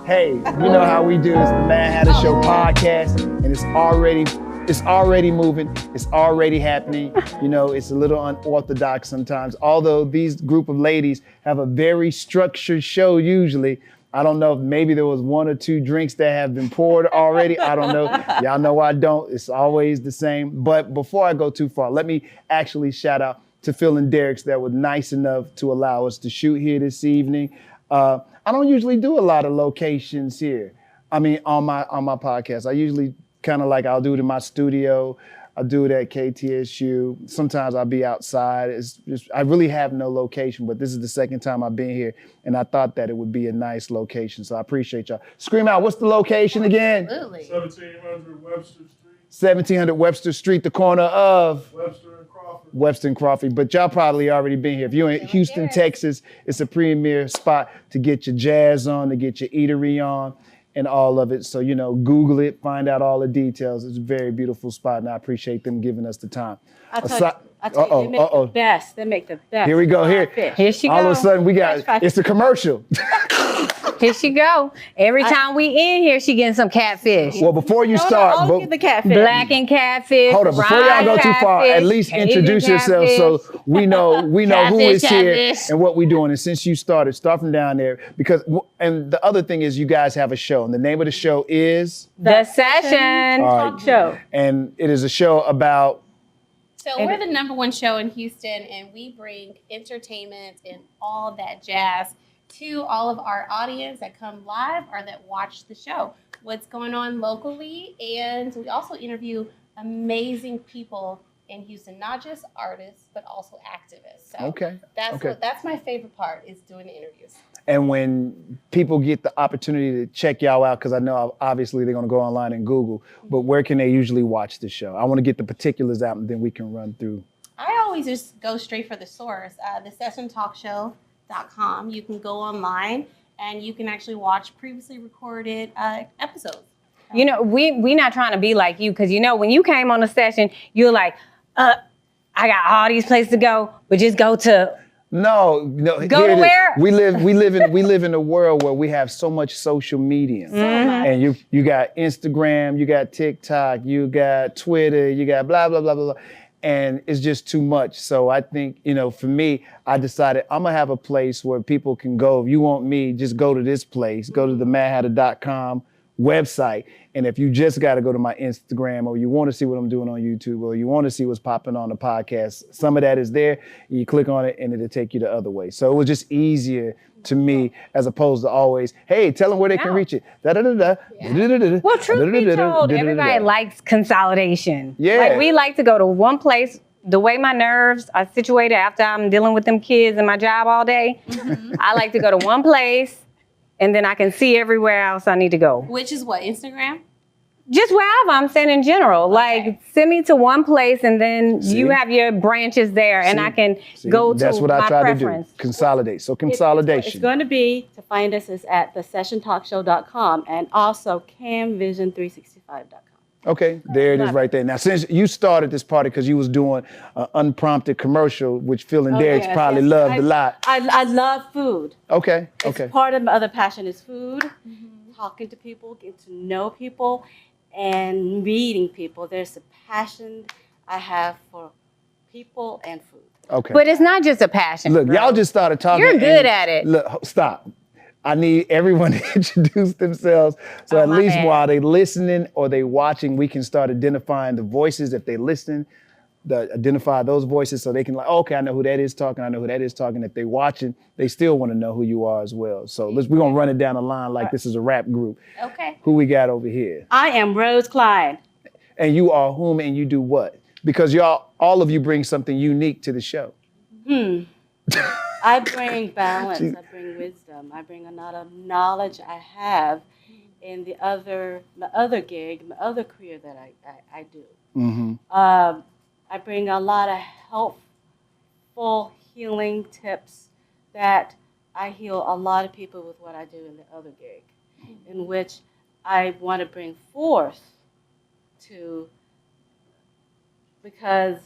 Hey, you know how we do. It's the Mad Hatter Show podcast, and it's already moving. It's already happening. You know, it's a little unorthodox sometimes. Although these group of ladies have a very structured show usually. I don't know if maybe there was one or two drinks that have been poured already. I don't know. Y'all know I don't. It's always the same. But before I go too far, let me actually shout out to Phil and Derek's that were nice enough to allow us to shoot here this evening. I don't usually do a lot of locations here. I mean, on my podcast. I usually kind of I'll do it in my studio. I'll do it at KTSU. Sometimes I'll be outside. It's just, I really have no location, but this is the second time I've been here, and I thought that it would be a nice location. So I appreciate y'all. Scream out, what's the location again? Absolutely. 1700 Webster Street. 1700 Webster Street, the corner of Webster and Crawford. But y'all probably already been here. If you're in Houston, Texas, it's a premier spot to get your jazz on, to get your eatery on, and all of it. So, you know, Google it, find out all the details. It's a very beautiful spot, and I appreciate them giving us the time. I tell you, they make the best. They make the best. Here we go. Here she go. All of a sudden, it's a commercial. Here she go. Every time we in here, she getting some catfish. Well, before you start, I'll get the catfish. Blackened catfish. Hold on, before y'all go too far, at least introduce yourself so we know who is here and what we're doing. And since you started, start from down there and the other thing is you guys have a show, and the name of the show is The Session Talk Show. And it is a show about. So we're the #1 show in Houston, and we bring entertainment and all that jazz to all of our audience that come live or that watch the show. What's going on locally, and we also interview amazing people in Houston, not just artists, but also activists. So that's my favorite part, is doing the interviews. And when people get the opportunity to check y'all out, because I know obviously they're going to go online and Google, but where can they usually watch the show? I want to get the particulars out, and then we can run through. I always just go straight for the source, thesessiontalkshow.com. You can go online and you can actually watch previously recorded episodes. You know, we not trying to be like you, because you know when you came on the session, you're like, I got all these places to go, but just go to. No. Go to where? We live in a world where we have so much social media, and you got Instagram, you got TikTok, you got Twitter, you got blah blah blah blah blah. And it's just too much. So I think, for me, I decided I'm going to have a place where people can go. If you want me, just go to this place. Go to the madhatter.com website. And if you just got to go to my Instagram, or you want to see what I'm doing on YouTube, or you want to see what's popping on the podcast, some of that is there. You click on it and it'll take you the other way. So it was just easier to me, as opposed to always, hey, tell them where they can reach it. Well, truth be told, everybody likes consolidation. Yeah. Like, we like to go to one place. The way my nerves are situated after I'm dealing with them kids and my job all day, I like to go to one place, and then I can see everywhere else I need to go. Which is what, Instagram? Just wherever, I'm saying in general. Okay. Like, send me to one place, and then you have your branches there, and I can go to That's what I try preference. to do. Consolidate. So consolidation. It's going to be, to find us, is at thesessiontalkshow.com and also camvision365.com. Okay, there it is right there. Now, since you started this party because you was doing an unprompted commercial, which Phil and Derek probably loved a lot. I love food. Okay. It's part of my other passion is food, talking to people, getting to know people, and meeting people. There's a passion I have for people and food. Okay. But it's not just a passion. Look, y'all just started talking. You're good at it. Look, stop. I need everyone to introduce themselves. So at least while they listening or they watching, we can start identifying the voices. If they listen, identify those voices so they can okay, I know who that is talking. I know who that is talking. If they watching, they still want to know who you are as well. So we're going to run it down the line like this is a rap group. Okay. Who we got over here? I am Rose Klien. And you are whom and you do what? Because all of you bring something unique to the show. I bring balance, I bring wisdom, I bring a lot of knowledge I have in my other gig, my other career that I do. I bring a lot of helpful healing tips that I heal a lot of people with what I do in the other gig, in which I want to bring forth because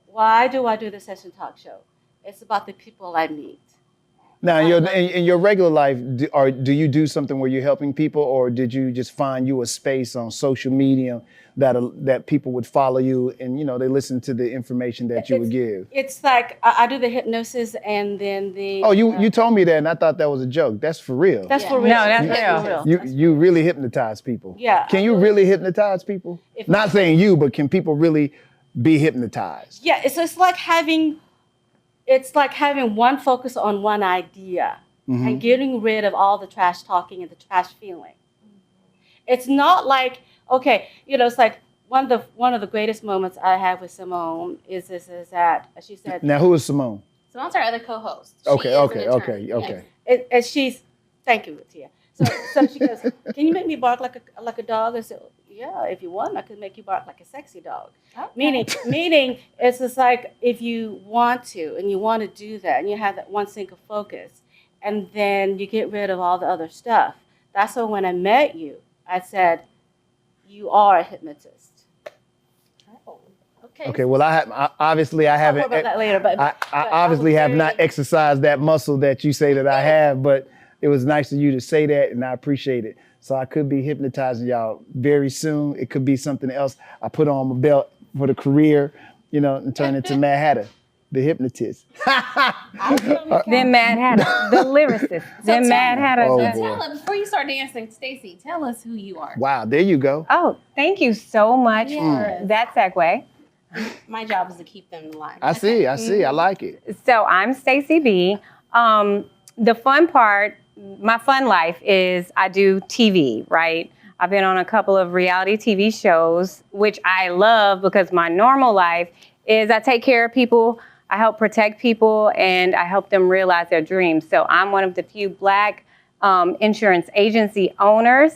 why do I do the Session Talk Show? It's about the people I meet. Now, in your regular life, do you do something where you're helping people, or did you just find you a space on social media that people would follow you and they listen to the information that you would give? It's like I do the hypnosis and then the. Oh, you told me that, and I thought that was a joke. That's for real. That's for real. No, that's real. You really hypnotize people. Yeah. Can you really hypnotize people? Not saying you, but can people really be hypnotized? Yeah. It's like having one focus on one idea and getting rid of all the trash talking and the trash feeling. It's not like, okay, it's like one of the greatest moments I have with Symone is that she said. Now, who is Symone? Simone's our other co-host. Okay. And she's, thank you, Atia. So she goes, can you make me bark like a dog? I said, yeah, if you want, I could make you bark like a sexy dog. Okay. Meaning, it's just like if you want to and you want to do that and you have that one single focus, and then you get rid of all the other stuff. That's why when I met you, I said, you are a hypnotist. Oh, Okay. Well, I obviously haven't. I'll talk about that later, but I obviously have not exercised that muscle that you say that I have, but it was nice of you to say that, and I appreciate it. So I could be hypnotizing y'all very soon. It could be something else. I put on my belt for the career, and turn into Mad Hatter, the hypnotist. Then Mad Hatter, the lyricist. Then Mad Hatter. Oh, Tell us, before you start dancing, Stacy, tell us who you are. Wow, there you go. Oh, thank you so much for that segue. My job is to keep them in line. I see. I like it. So I'm Stacy B. The fun part, my fun life is I do TV, right? I've been on a couple of reality TV shows, which I love because my normal life is I take care of people, I help protect people, and I help them realize their dreams. So I'm one of the few Black insurance agency owners.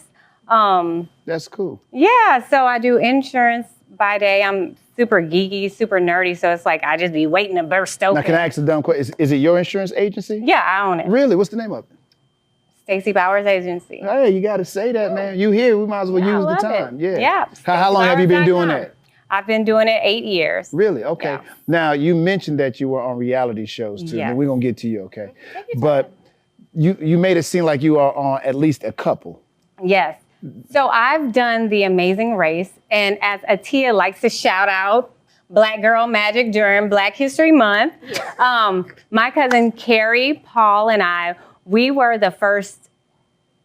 That's cool. Yeah, so I do insurance by day. I'm super geeky, super nerdy, so it's like I just be waiting to burst open. Now, can I ask a dumb question? Is it your insurance agency? Yeah, I own it. Really? What's the name of it? Stacy Bowers Agency. Hey, you got to say that, man. You here? We might as well Yeah, I use the love time. it. Yeah. Yeah. How long have you been doing that? I've been doing it 8 years. Really? Okay. Yeah. Now, you mentioned that you were on reality shows too. Yes. And we're going to get to you, okay? But you made it seem like you are on at least a couple. Yes. So I've done The Amazing Race, and as Atia likes to shout out, Black Girl Magic during Black History Month. Yeah. My cousin Carrie, Paul, and I, we were the first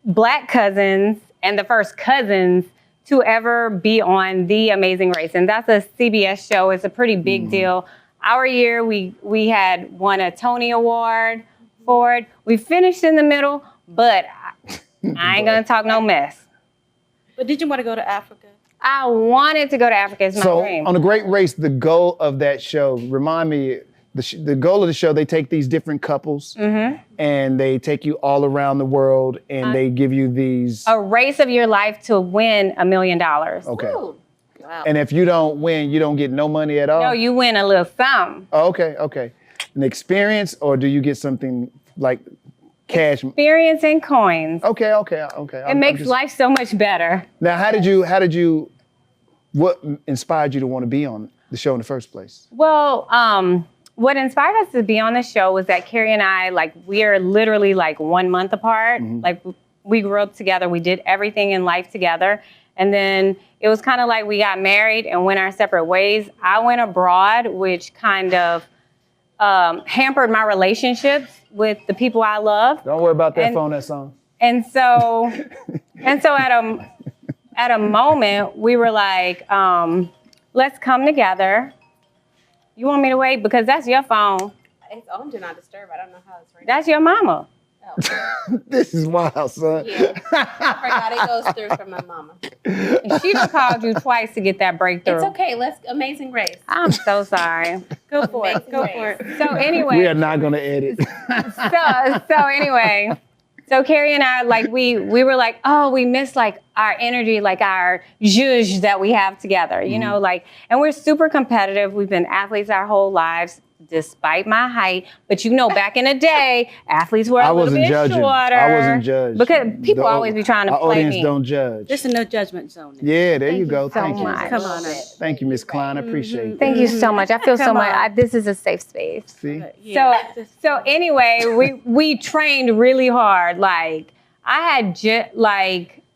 Black cousins and the first cousins to ever be on The Amazing Race. And that's a CBS show. It's a pretty big deal. Our year, we had won a Tony Award for it. We finished in the middle, but I ain't gonna talk no mess. But did you want to go to Africa? I wanted to go to Africa. It's my dream. On The Great Race, the goal of that show, remind me, the goal of the show, they take these different couples and they take you all around the world and they give you these... A race of your life to win $1 million. Okay. Ooh. Wow. And if you don't win, you don't get no money at all? No, you win a little something. Oh, okay. An experience, or do you get something like cash? Experience and coins. Okay. It makes life so much better. Now, what inspired you to want to be on the show in the first place? Well, what inspired us to be on the show was that Carrie and I, we are literally 1 month apart. We grew up together. We did everything in life together. And then it was kind of like we got married and went our separate ways. I went abroad, which kind of hampered my relationships with the people I love. Don't worry about that phone, that song. And so at a moment, we were like, let's come together. You want me to wait? Because that's your phone. It's on Do Not Disturb. I don't know how it's right. That's your mama. Oh. This is wild, son. Yeah. I forgot it goes through from my mama. And she done called you twice to get that breakthrough. It's okay. Let's Amazing Race. I'm so sorry. Go for it. Go Race. for it. So anyway. We are not going to edit. So anyway, so Carrie and I, we were like, oh, we miss our energy, our zhuzh that we have together, you know, and we're super competitive. We've been athletes our whole lives. despite my height. But you know, back in the day, athletes were a little bit shorter. I wasn't judged. Because people always be trying to our play audience me. don't judge. There's no judgment zone. Yeah, there you go. so Thank you. much. Come on. Thank you, Miss Klein. I appreciate that. Thank you so much. I feel so Come much. on. This is a safe space. See? So anyway, we trained really hard. Like I had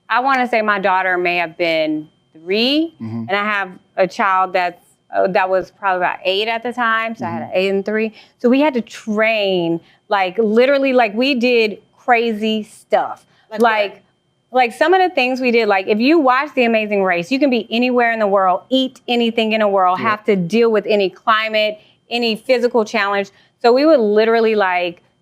I want to say my daughter may have been 3, and I have a child that was probably about 8 at the time. So I had an 8 and 3. So we had to train literally we did crazy stuff. Like some of the things we did, like if you watch The Amazing Race, you can be anywhere in the world, eat anything in the world, have to deal with any climate, any physical challenge. So we would literally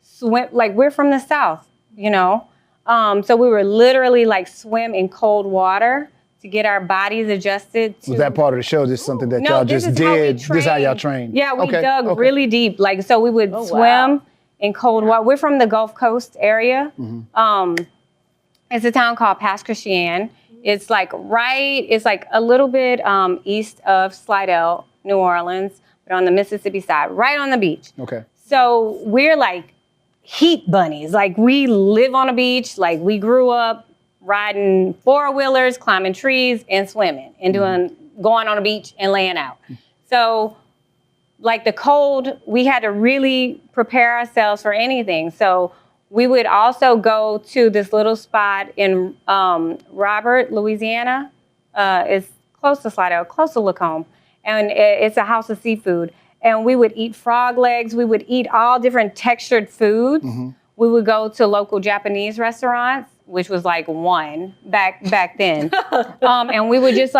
swim, we're from the South, you know? So we were literally swim in cold water to get our bodies adjusted. Was that part of the show? Just something that y'all just did? This is how y'all trained? Yeah, we dug really deep. So we would swim in cold water. We're from the Gulf Coast area. It's a town called Pasquochian. It's it's a little bit east of Slidell, New Orleans, but on the Mississippi side, right on the beach. Okay. So we're heat bunnies. We live on a beach. We grew up riding 4-wheelers, climbing trees, and swimming, and going on a beach and laying out. So the cold, we had to really prepare ourselves for anything. So we would also go to this little spot in Robert, Louisiana. It's close to Slidell, close to Lacombe. And it's a house of seafood. And we would eat frog legs. We would eat all different textured foods. We would go to local Japanese restaurants, which was one back then. And we would just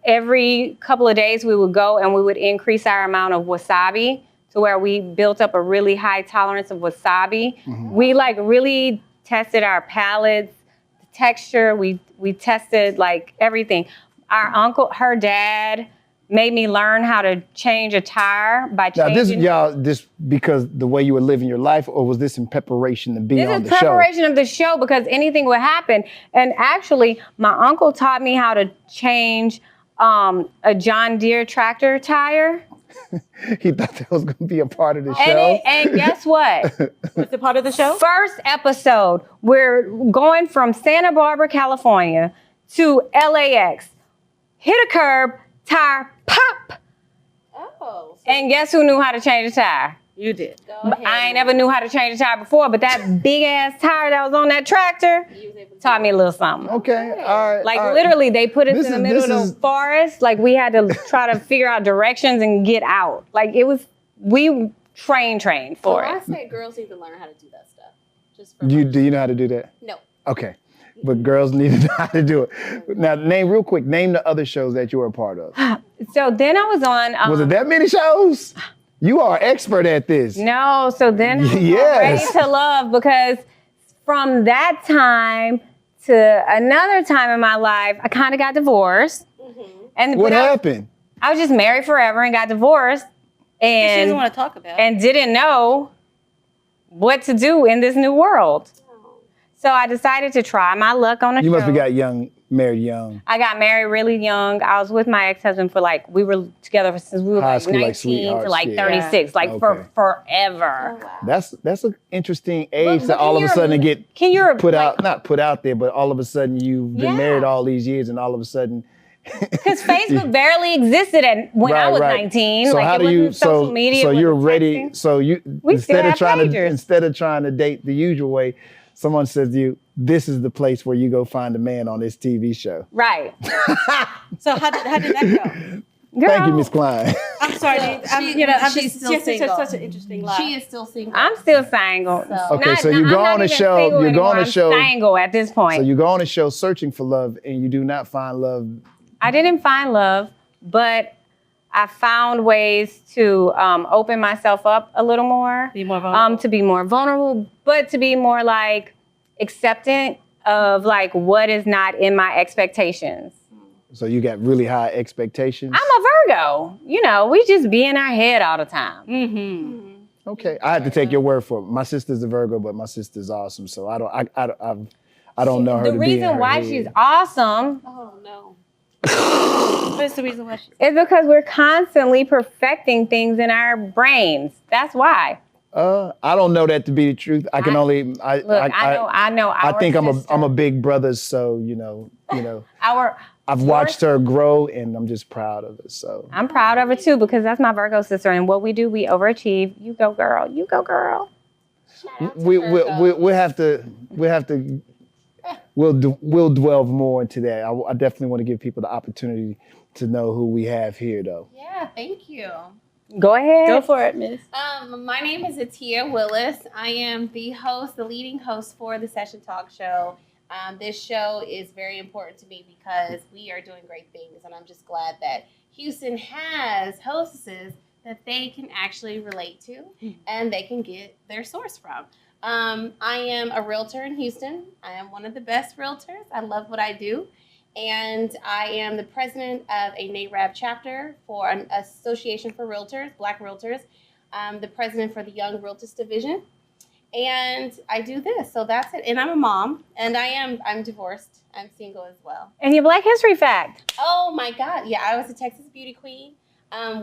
every couple of days we would go and we would increase our amount of wasabi to where we built up a really high tolerance of wasabi. We really tested our palates, the texture. We tested everything. Our uncle, her dad, made me learn how to change a tire by changing. Now this because the way you were living your life, or was this in preparation to be on the show? This is preparation of the show because anything would happen. And actually, my uncle taught me how to change a John Deere tractor tire. He thought that was going to be a part of the show. And guess what? It's a part of the show? First episode, we're going from Santa Barbara, California to LAX. Hit a curb, tire, pop. Oh. And guess who knew how to change a tire? You did. I ain't never knew how to change a tire before, but that big ass tire that was on that tractor taught me a little something. Okay, all right. Literally, they put us in the middle of the forest. We had to try to figure out directions and get out. We trained for it. I say girls need to learn how to do that stuff. Do you know how to do that? No. Okay. But girls need to know how to do it. Now, name the other shows that you were a part of. So then I was on... was it that many shows? You are expert at this. No, so then I was ready to love because from that time to another time in my life, I kind of got divorced. And what happened? I was just married forever and got divorced. And she doesn't want to talk about it. And didn't know what to do in this new world. So I decided to try my luck on a show. You must have got married young. I got married really young. I was with my ex-husband for we were together since we were 19 to 36, for forever. Oh, wow. That's an interesting age to all of a sudden get not put out there, but all of a sudden you've been married all these years and all of a sudden. Because Facebook barely existed when I was 19. So how do you? Social media. So you're ready. So you instead of trying to date the usual way. Someone says to you, this is the place where you go find a man on this TV show. Right. So how did that go? Girl. Thank you, Miss Klein. I'm sorry. She's still single. Such an interesting life. She is still single. I'm still single. Okay, so you go on a show. You go on a show. I'm single at this point. So you go on a show searching for love, and you do not find love. I didn't find love, but I found ways to open myself up a little more. Be more vulnerable. To be more vulnerable, but to be more acceptant of what is not in my expectations. So you got really high expectations? I'm a Virgo. We just be in our head all the time. Okay, I have to take your word for it. My sister's a Virgo, but my sister's awesome. So I don't know her. The reason why she's awesome. Oh no. What's the reason why? It's because we're constantly perfecting things in our brains. That's why. I don't know that to be the truth. I can only. I know. I Our think sister, I'm a big brother, so you know. I've your- watched her grow, and I'm just proud of it. So I'm proud of it too because that's my Virgo sister, and what we do, we overachieve. You go, girl. You go, girl. we'll have to we'll delve more into that. I definitely want to give people the opportunity to know who we have here, though. Yeah, thank you. Go ahead. Go for it, Miss. My name is Atia Willis. I am the leading host for the Session Talk Show. This show is very important to me because we are doing great things, and I'm just glad that Houston has hostesses that they can actually relate to and they can get their source from. I am a realtor in Houston. I am one of the best realtors. I love what I do. And I am the president of a NARAB chapter for an association for realtors, Black realtors. I'm the president for the Young Realtors Division. And I do this, so that's it. And I'm a mom, and I'm divorced. I'm single as well. And your Black History fact. Oh my God, yeah, I was a Texas beauty queen.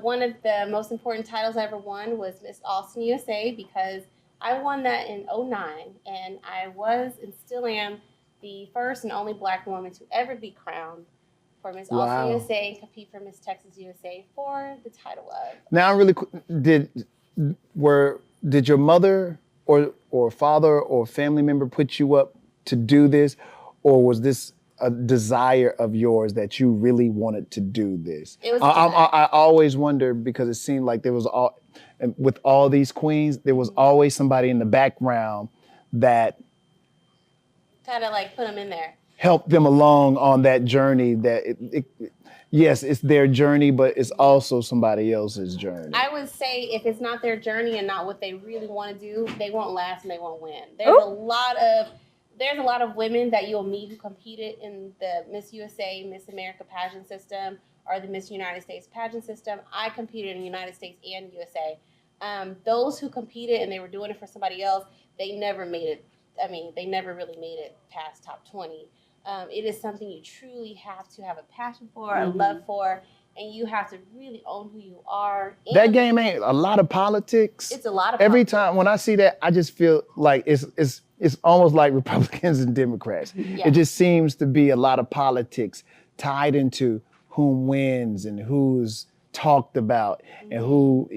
One of the most important titles I ever won was Miss Austin USA because I won that in 2009, and I was and still am the first and only Black woman to ever be crowned for Miss Austin USA and compete for Miss Texas USA for the title of. Now, did your mother or father or family member put you up to do this, or was this a desire of yours that you really wanted to do this? It was. I always wonder because it seemed like there was with all these queens, there was always somebody in the background that kind of like put them in there. Help them along on that journey that yes, it's their journey, but it's also somebody else's journey. I would say if it's not their journey and not what they really want to do, they won't last and they won't win. There's a lot of women that you'll meet who competed in the Miss USA, Miss America pageant system or the Miss United States pageant system. I competed in the United States and USA. Those who competed and they were doing it for somebody else, they never made it. I mean, they never really made it past top 20. It is something you truly have to have a passion for, a love for, and you have to really own who you are. And that game ain't a lot of politics. It's a lot of Every politics. time when I see that, I just feel like it's almost like Republicans and Democrats. Yeah. It just seems to be a lot of politics tied into who wins and who's talked about and who,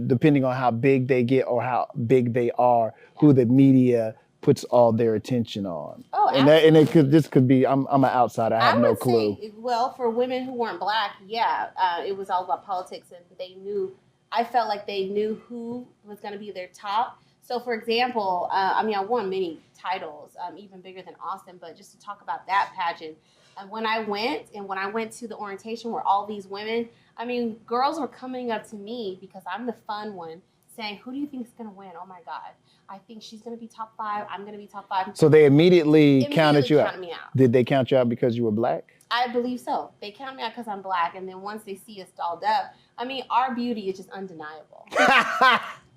depending on how big they get or how big they are, who the media puts all their attention on. Oh, and this could be, I'm an outsider, I have no clue. Say, well, for women who weren't Black, it was all about politics, and I felt like they knew who was going to be their top. So, for example, I won many titles, even bigger than Austin, but just to talk about that pageant, when I went to the orientation where all these women, girls were coming up to me because I'm the fun one, saying, who do you think is going to win? Oh my God. I think she's going to be top 5. I'm going to be top 5. So they immediately counted you out. Me out. Did they count you out because you were Black? I believe so. They count me out because I'm Black. And then once they see us dolled up, our beauty is just undeniable.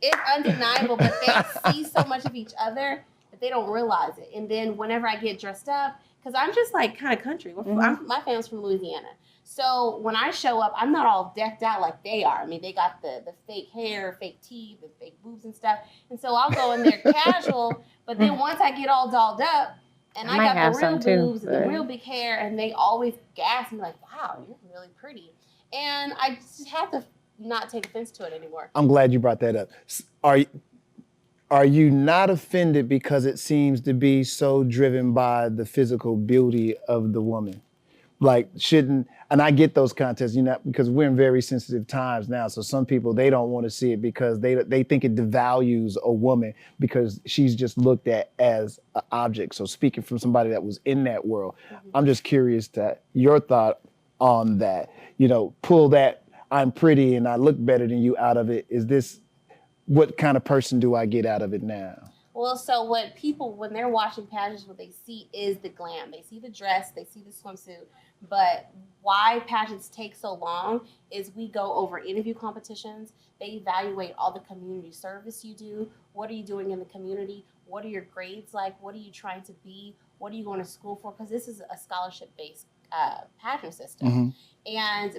It's undeniable, but they see so much of each other that they don't realize it. And then whenever I get dressed up, because I'm just like kind of country. My family's from Louisiana. So when I show up, I'm not all decked out like they are. They got the fake hair, fake teeth, the fake boobs and stuff. And so I'll go in there casual, but then once I get all dolled up and I got the real boobs and the real big hair, and they always gas me like, wow, you're really pretty. And I just have to not take offense to it anymore. I'm glad you brought that up. Are you not offended because it seems to be so driven by the physical beauty of the woman? Like and I get those contests, because we're in very sensitive times now. So some people, they don't want to see it because they think it devalues a woman because she's just looked at as an object. So speaking from somebody that was in that world, I'm just curious to your thought on that. Pull that I'm pretty and I look better than you out of it. What kind of person do I get out of it now? Well, so what people, when they're watching pageants, what they see is the glam. They see the dress, they see the swimsuit. But why pageants take so long is we go over interview competitions. They evaluate all the community service you do. What are you doing in the community? What are your grades like? What are you trying to be? What are you going to school for? Because this is a scholarship-based pageant system.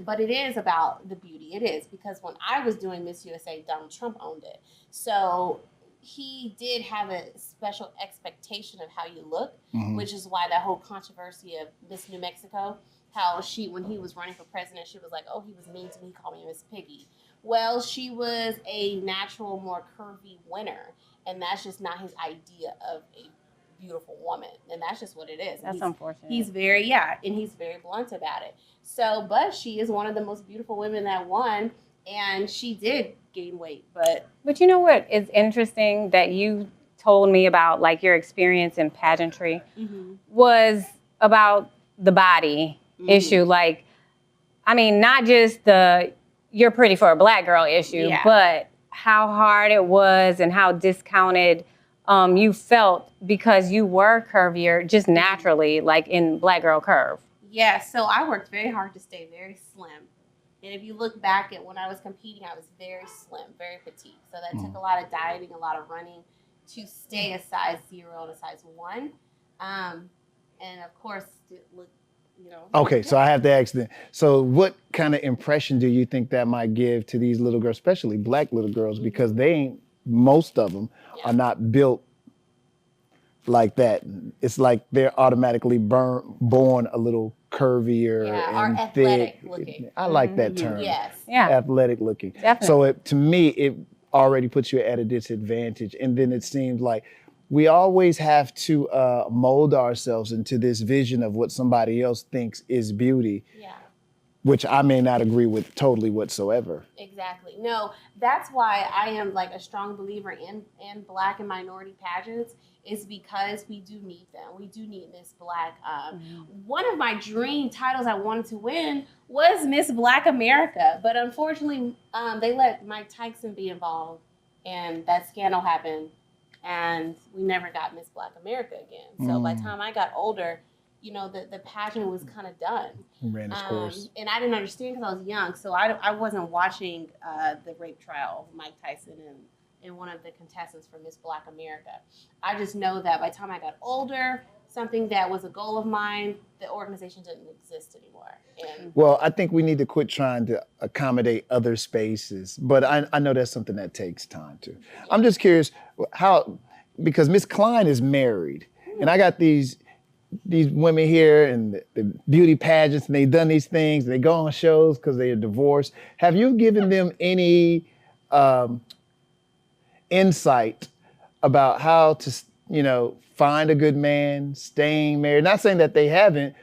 But it is about the beauty. It is, because when I was doing Miss USA, Donald Trump owned it. So he did have a special expectation of how you look, which is why that whole controversy of Miss New Mexico, how when he was running for president, she was like, oh, he was mean to me, he called me Miss Piggy. Well, she was a natural, more curvy winner, and that's just not his idea of a beautiful woman, and that's just what it is. That's unfortunate. He's very and he's very blunt about it. So, but she is one of the most beautiful women that won, and she did gain weight. But you know what is interesting that you told me about, like your experience in pageantry, was about the body issue. Like, I mean, not just the you're pretty for a black girl issue, but how hard it was and how discounted you felt because you were curvier just naturally, like in Black Girl Curve. Yeah, so I worked very hard to stay very slim. And if you look back at when I was competing, I was very slim, very petite. So that took a lot of dieting, a lot of running to stay a size 0 and a size 1. And of course, look, Okay, so I have to ask then. So what kind of impression do you think that might give to these little girls, especially black little girls, because most of them are not built like that. It's like they're automatically born a little curvier and athletic thick. looking. I like that term. Yes. Yeah. Athletic looking. Definitely. So to me, it already puts you at a disadvantage. And then it seems like we always have to mold ourselves into this vision of what somebody else thinks is beauty, which I may not agree with totally whatsoever. Exactly. No, that's why I am like a strong believer in Black and minority pageants, is because we do need them. We do need Miss Black. One of my dream titles I wanted to win was Miss Black America, but unfortunately they let Mike Tyson be involved, and that scandal happened. And we never got Miss Black America again. So by the time I got older, the pageant was kind of done. Ran its course. And I didn't understand because I was young. So I wasn't watching the rape trial of Mike Tyson and one of the contestants for Miss Black America. I just know that by the time I got older, something that was a goal of mine, the organization didn't exist anymore. Well, I think we need to quit trying to accommodate other spaces, but I know that's something that takes time too. I'm just curious because Miss Klien is married, and I got these women here and the beauty pageants, and they've done these things, they go on shows because they are divorced. Have you given them any insight about how to, find a good man, staying married? Not saying that they haven't,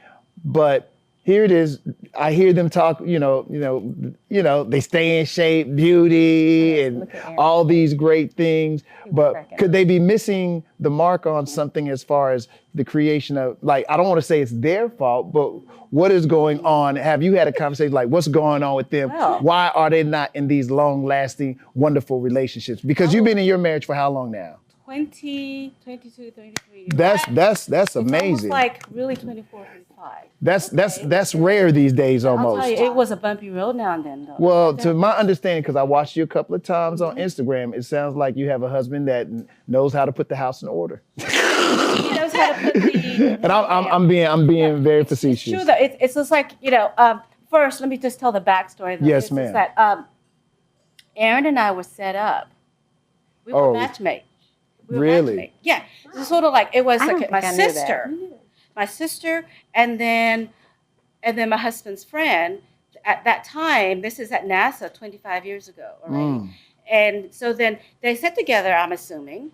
but here it is. I hear them talk, they stay in shape, beauty, and all these great things. But could they be missing the mark on something as far as the creation of, like, I don't want to say it's their fault, but what is going on? Have you had a conversation like, what's going on with them? Well, Why are they not in these long-lasting, wonderful relationships? Because you've been in your marriage for how long now? 22, 23 years. That's It's amazing. almost like really 24, 25. That's rare these days almost. I'll tell you, it was a bumpy road now and then, though. Well, to my understanding, because I watched you a couple of times on Instagram, it sounds like you have a husband that knows how to put the house in order. He knows how to put the. And I'm being very facetious. It's true, though. It's just like, first, let me just tell the backstory. Though. Yes, It's ma'am. just that Aaron and I were set up. We were matchmates. Really? Yeah. It's sort of like, it was I don't like my think I knew that. sister, and then my husband's friend. At that time, this is at NASA 25 years ago, all right? And so then they sit together, I'm assuming.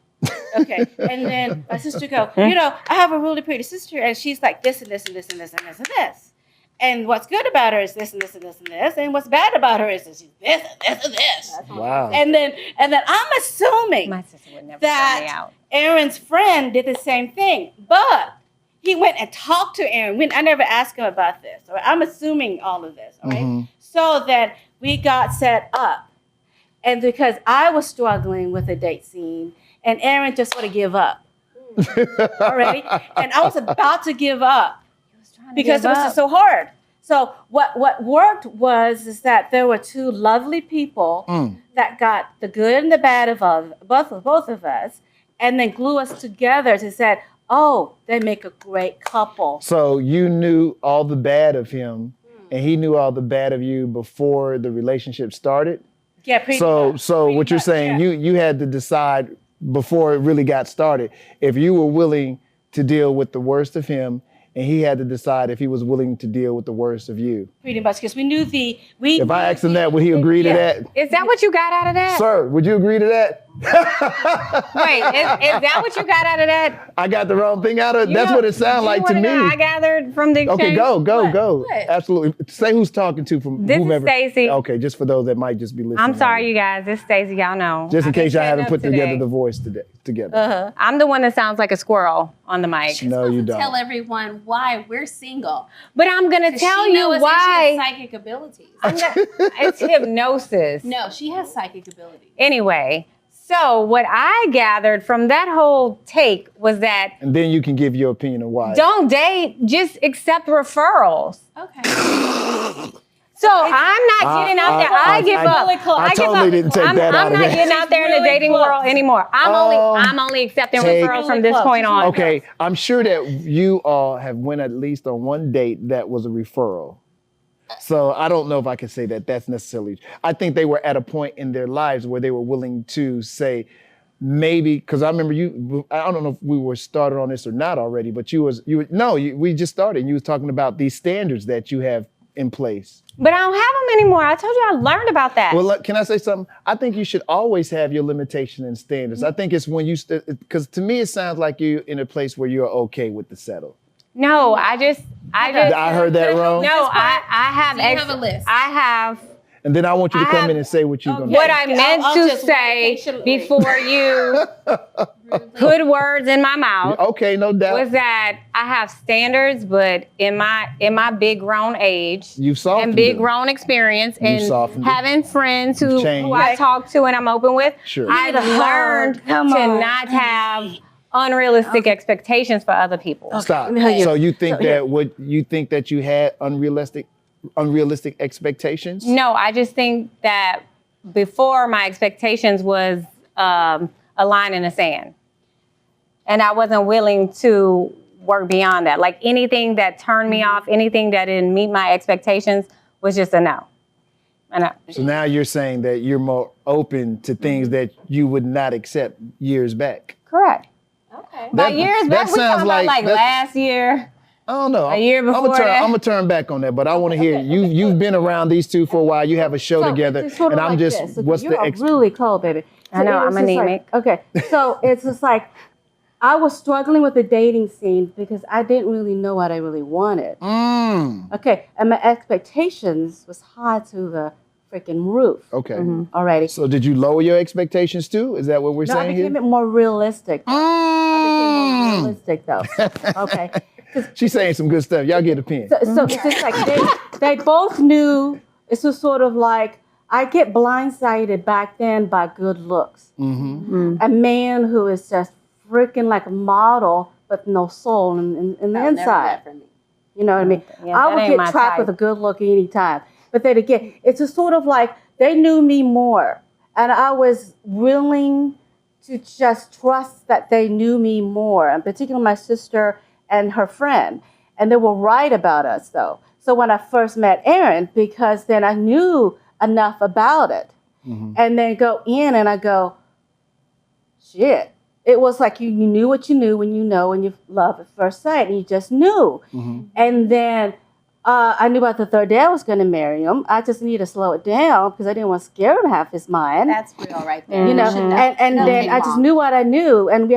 Okay. And then my sister go, I have a really pretty sister, and she's like this and this and this and this and this and this. And what's good about her is this and this and this and this, and what's bad about her is this and this and this. Wow. And then I'm assuming My sister would never tell me out. Aaron's friend did the same thing, but he went and talked to Aaron. I never asked him about this. All right? I'm assuming all of this, all right? So that we got set up. And because I was struggling with the date scene, and Aaron just wanted to give up already. And I was about to give up because it was just so hard. So what worked is that there were two lovely people that got the good and the bad of both of us, and then glue us together to say, oh, they make a great couple. So you knew all the bad of him, and he knew all the bad of you before the relationship started? Yeah, pretty So much. so Pretty what you're much, saying, yeah. you had to decide before it really got started if you were willing to deal with the worst of him, and he had to decide if he was willing to deal with the worst of you. Pretty much, because we knew If I asked him that, would he agree to that? Is that what you got out of that? Sir, would you agree to that? Wait, is that what you got out of that? I got the wrong thing out of it. That's what it sounded like to me. I gathered from the exchange. Okay, go. What? Absolutely. Say who's talking to from This whomever. is Stacy. Okay, just for those that might just be listening. I'm sorry, you guys. This is Stacy. Y'all know. Just in I've been case y'all haven't setting put up together today. the voice together. I'm the one that sounds like a squirrel on the mic. No, you Tell don't. everyone why we're single. But I'm going to tell she you knows that why. she has psychic abilities. It's hypnosis. No, she has psychic abilities. Anyway, so what I gathered from that whole take was that And then you can give your opinion on why. don't date, just accept referrals. Okay. So I'm not getting out there. I give up. I give totally up. didn't take I'm, that I'm out of not it. getting out there in the Really dating close. world anymore. I'm only accepting take- referrals from Really this close. point on. Okay, I'm sure that you all have went at least on one date that was a referral. So I don't know if I can say that that's necessarily. I think they were at a point in their lives where they were willing to say, maybe, because I remember you. I don't know if we were started on this or not already, but we just started. And you was talking about these standards that you have in place. But I don't have them anymore. I told you I learned about that. Well, look, can I say something? I think you should always have your limitation and standards. I think it's when you, because to me it sounds like you're in a place where you're okay with the settle. No, I just. I heard that wrong. No, I have. Do you have a list? I have. And then I want you to I come have- in and say what you're going to What say. I meant I'll to just wait say patiently. before you put words in my mouth Okay, no doubt. was that I have standards, but in my big grown age You've softened and big them. grown experience and softened it. having friends who changed. I talk to and I'm open with, Sure. I've Need a learned hug. Come to on. not have unrealistic expectations for other people. Stop. Let me hug you. So you think So, yeah. you think that you had unrealistic expectations? No, I just think that before my expectations was a line in the sand. And I wasn't willing to work beyond that. Like anything that turned me off, anything that didn't meet my expectations was just a no. A no. So now you're saying that you're more open to things that you would not accept years back. Correct. Okay. By That- years that back, we sounds talking about like that's- last year. I don't know. A year before that? I'm gonna turn back on that, but I want to hear you. You've been around these two for a while. You have a show together, it's sort of and I'm like just this. Okay, what's you the are really cold, baby. I know, it's I'm just anemic. okay, so it's just like I was struggling with the dating scene because I didn't really know what I really wanted. Okay, and my expectations was high to the freaking roof. Okay. Already. So did you lower your expectations too? Is that what we're No, I saying became here? it more realistic. I became more realistic though. Okay. She's saying some good stuff. Y'all get a pen. So it's just like they both knew. It's just sort of like I get blindsided back then by good looks. A man who is just freaking like a model, but no soul in the Never inside. that for me. You know what I mean? Yeah, I that would ain't get my trapped type. with a good look anytime. But then again, it's just sort of like they knew me more, and I was willing to just trust that they knew me more, and particularly my sister and her friend. And they were right about us, though. So when I first met Aaron, because then I knew enough about it, and then go in and I go, shit. It was like you knew what you knew when you know and you love at first sight, and you just knew. And then I knew about the third day I was going to marry him. I just needed to slow it down because I didn't want to scare him half his mind. That's real right there. You know, should know. and Don't then take I just long. knew what I knew, and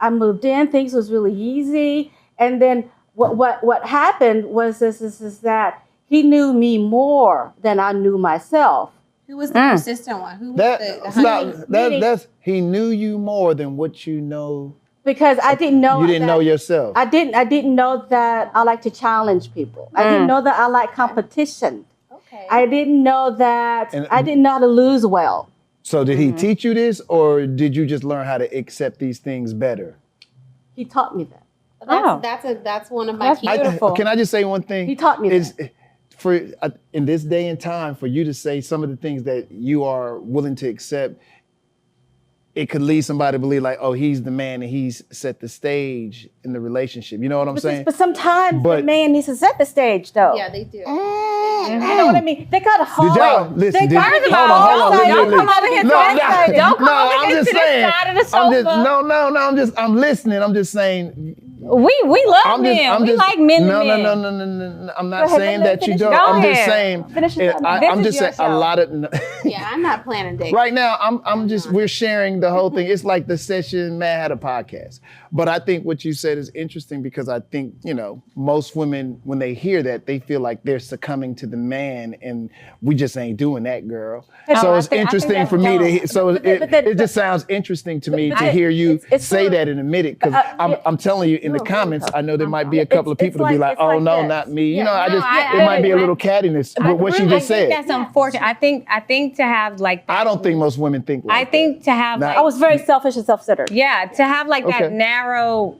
I moved in. Things was really easy, and then what happened was this is that he knew me more than I knew myself. Who was the persistent one? Who was the honey? That's he knew you more than what you know. Because I didn't know You didn't know yourself. I didn't know that I like to challenge people. I didn't know that I like competition. Okay. I didn't know that And- I didn't know how to lose well. So did he teach you this, or did you just learn how to accept these things better? He taught me that. That's one of my That's key. beautiful. Can I just say one thing? He taught me that. For in this day and time, for you to say some of the things that you are willing to accept, it could lead somebody to believe like, oh, he's the man and he's set the stage in the relationship. You know what I'm saying? But sometimes the man needs to set the stage, though. Yeah, they do. You know what I mean? They got to hold. Did y'all listen? First of all, don't come over here I'm listening. I'm just saying. We love men. We like men. No. I'm not saying that you don't. I'm just saying. I'm just saying a lot of. Yeah, I'm not planning dates. Right now, we're sharing the whole thing. It's like the session Man had a podcast. But I think what you said is interesting because I think, most women, when they hear that, they feel like they're succumbing to the man and we just ain't doing that, girl. So it's interesting for me to hear. So it just sounds interesting to me to hear you say that and admit it because I'm telling you in the comments, I know there might be a couple of people to be like, oh, no, not me. It might be a little cattiness with what she just said. That's unfortunate. I think to have like that, I don't think most women think like that. I think to have I was very selfish and self-centered. Yeah, to have like that narrow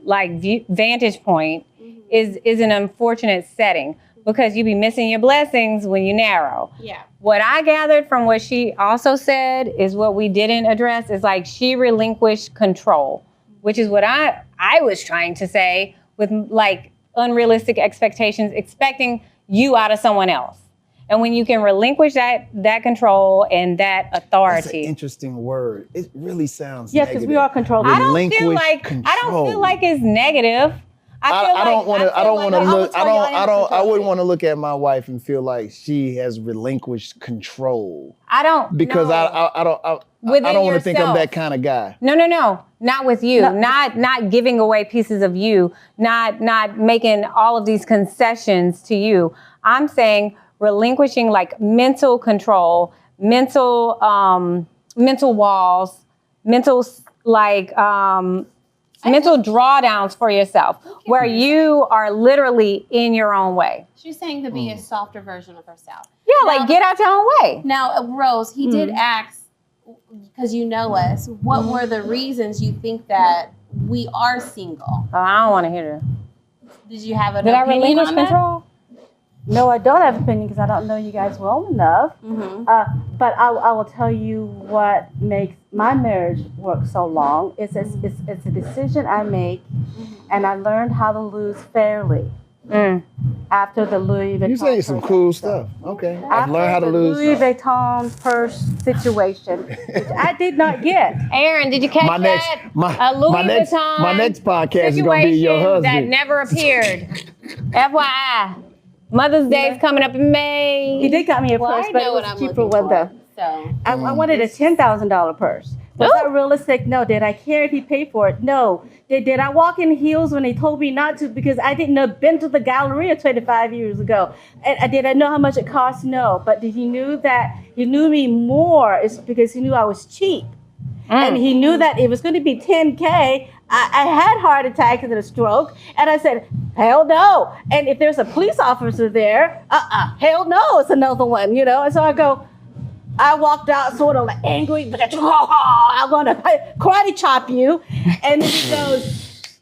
vantage point is an unfortunate setting because you be missing your blessings when you narrow. Yeah. What I gathered from what she also said is what we didn't address is like she relinquished control, which is what I was trying to say with like unrealistic expectations, expecting you out of someone else. And when you can relinquish that control and that authority. That's an interesting word. It really sounds negative. Because we are controlling. I don't feel like it's negative. I wouldn't want to look at my wife and feel like she has relinquished control. I don't because I don't want to think I'm that kind of guy. No. Not with you. No. Not giving away pieces of you. Not making all of these concessions to you. I'm saying relinquishing like mental control, mental walls, mental drawdowns for yourself, where you are literally in your own way. She's saying to be a softer version of herself. Yeah, now, get out your own way. Now, Rose, he did ask, because you know us, what were the reasons you think that we are single? Oh, I don't want to hear that. Did you have an opinion on that? Did I relinquish control? No, I don't have an opinion because I don't know you guys well enough. But I will tell you what makes my marriage work so long. It's a decision I make, and I learned how to lose fairly after the Louis Vuitton. You saying some cool stuff. Okay. I've learned how to lose. Louis Vuitton purse situation, which I did not get. Aaron, did you catch that? My next podcast is going to be your husband. That never appeared. FYI. Mother's Day is coming up in May. He did got me a purse, but it was a cheaper one though. So I wanted a $10,000 purse. Was that realistic? No. Did I care if he paid for it? No. Did I walk in heels when he told me not to because I didn't know been to the Galleria 25 years ago? And did I know how much it cost? No. But he knew me more is because he knew I was cheap. And he knew that it was going to be $10K. I had heart attacks and a stroke, and I said, hell no. And if there's a police officer there, hell no, it's another one, And so I walked out sort of like angry, I'm going to karate chop you. And then he goes,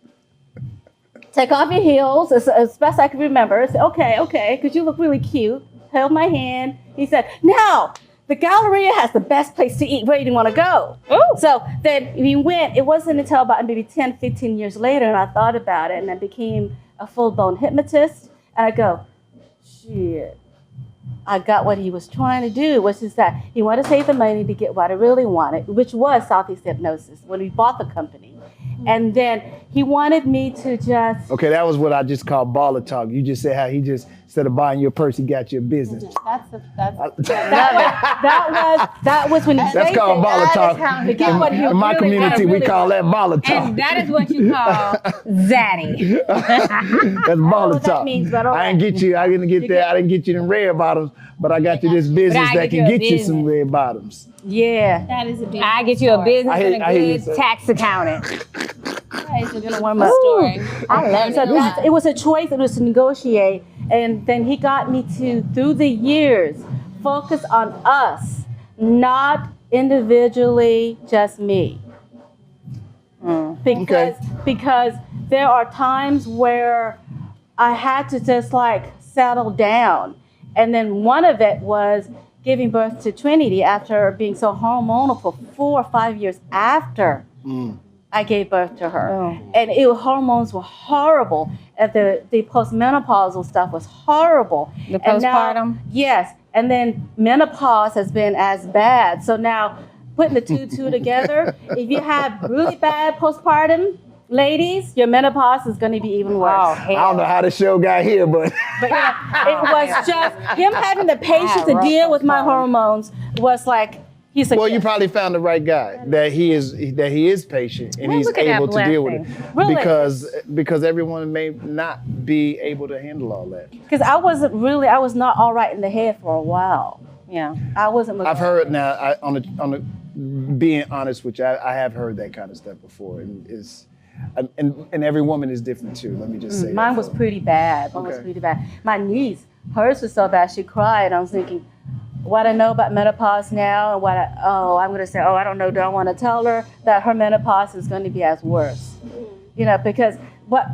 take off your heels, as best I can remember. I said, okay, because you look really cute. Held my hand. He said, now, the Galleria has the best place to eat. Where do you want to go? Ooh. So then we went. It wasn't until about maybe 10, 15 years later, and I thought about it, and I became a full-blown hypnotist. And I go, shit, I got what he was trying to do, which is that he wanted to save the money to get what I really wanted, which was Southeast Hypnosis, when we bought the company. And then he wanted me to just... Okay, that was what I just called baller talk. You just said how he just, instead of buying your purse, he got you a business. That was when he That's called baller talk. In my community, we call that baller talk. And that is what you call zaddy. That's baller talk. I didn't get you them red bottoms, but I got you this business that can get you some red bottoms. Yeah. That is a big I get you a business and a good tax accountant. That is a good story. I love that. It was a choice. It was to negotiate. And then he got me to, through the years, focus on us, not individually, just me. Because there are times where I had to just like settle down. And then one of it was giving birth to Trinity after being so hormonal for 4 or 5 years after I gave birth to her. Oh. And hormones were horrible. And the postmenopausal stuff was horrible. The And now- postpartum? yes. And then menopause has been as bad. So now putting the two together, if you have really bad postpartum, ladies, your menopause is going to be even worse. Oh, I don't know how the show got here, but But it was just him having the patience to deal with my hormones was like, he's like, well, you probably found the right guy. That he is patient and Well, he's look at that able to deal with it. blessing. Really? Because everyone may not be able to handle all that. because I was not all right in the head for a while. Yeah. I wasn't. I've heard now on the being honest with you, I have heard that kind of stuff before, and every woman is different too. Let me just say. Mine that. was pretty bad. Mine was Okay. pretty bad. My niece, hers was so bad she cried. I was thinking, what I know about menopause now, and I'm going to say, I don't know. Do I want to tell her that her menopause is going to be as worse? Because